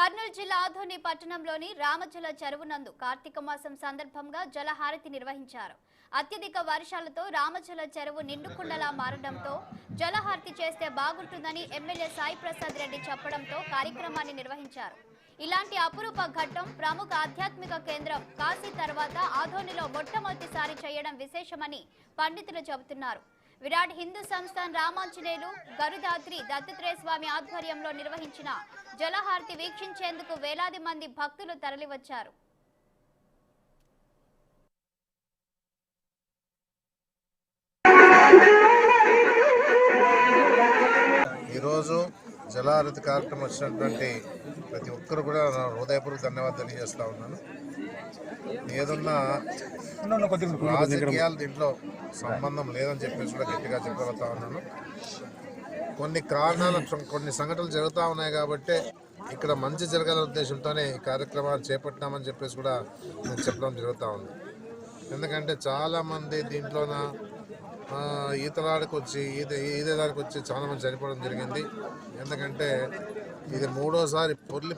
కర్నూలు జిల్లా ఆదోని పట్టణంలోని రామజల చెరువు నందు కార్తీక మాసం సందర్భంగా జలహారతి నిర్వహించారు. అత్యధిక వర్షాలతో రామజల చెరువు నిండుకుండలా మారడంతో జలహారతి చేస్తే బాగుంటుందని ఎమ్మెల్యే సాయి ప్రసాద్ రెడ్డి చెప్పడంతో కార్యక్రమాన్ని నిర్వహించారు. ఇలాంటి అపురూప ఘట్టం ప్రముఖ ఆధ్యాత్మిక కేంద్రం కాశీ తర్వాత ఆదోనిలో మొట్టమొదటిసారి చేయడం విశేషమని పండితులు చెబుతున్నారు. విరాట్ హిందూ సంస్థాన్ రామాంజనేయులు గరుదాద్రి దత్తాత్రేయ స్వామి ఆధ్వర్యంలో నిర్వహించిన జలహారతి వీక్షించేందుకు వేలాది మంది భక్తులు తరలివచ్చారు. ఈరోజు జలహారతి కార్యక్రమం వచ్చినటువంటి ప్రతి ఒక్కరు కూడా నా హృదయపూర్వక ధన్యవాదాలు తెలియజేస్తా ఉన్నాను. ఏదన్నా రాజకీయాలు దీంట్లో సంబంధం లేదని చెప్పేసి కూడా గట్టిగా చెప్పగలుగుతా ఉన్నాను. కొన్ని కారణాలు కొన్ని సంఘటనలు జరుగుతూ ఉన్నాయి కాబట్టి ఇక్కడ మంచి జరగాలనే ఉద్దేశంతోనే ఈ కార్యక్రమాలు చేపట్టినామని చెప్పేసి కూడా నేను చెప్పడం జరుగుతూ ఉంది. ఎందుకంటే చాలామంది దీంట్లోన ఈతలాడికి వచ్చి ఈదేదానికి వచ్చి చాలా మంది చనిపోవడం జరిగింది. ఎందుకంటే ఇది మూడోసారి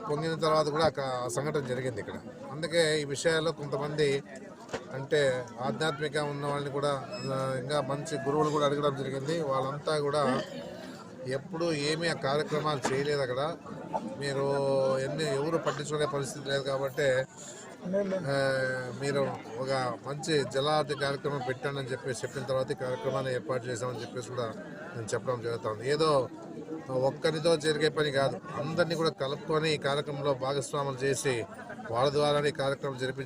పొంగిన తర్వాత కూడా ఆ సంఘటన జరిగింది ఇక్కడ. అందుకే ఈ విషయాల్లో కొంతమంది అంటే ఆధ్యాత్మిక ఉన్న వాళ్ళని కూడా ఇంకా మంచి గురువులు కూడా అడగడం జరిగింది. వాళ్ళంతా కూడా ఎప్పుడు ఏమీ ఆ కార్యక్రమాలు చేయలేదు. అక్కడ మీరు ఎవరు పట్టించుకునే పరిస్థితి లేదు కాబట్టి మీరు ఒక మంచి జలహారతి కార్యక్రమం పెట్టండి అని చెప్పిన తర్వాత ఈ కార్యక్రమాన్ని ఏర్పాటు చేశామని చెప్పేసి కూడా నేను చెప్పడం జరుగుతుంది. ఏదో ఒక్కరితో జరిగే పని కాదు, అందరినీ కూడా కలుపుకొని ఈ కార్యక్రమంలో భాగస్వాములు చేసి వాళ్ళ ద్వారా ఈ కార్యక్రమం జరిపించారు.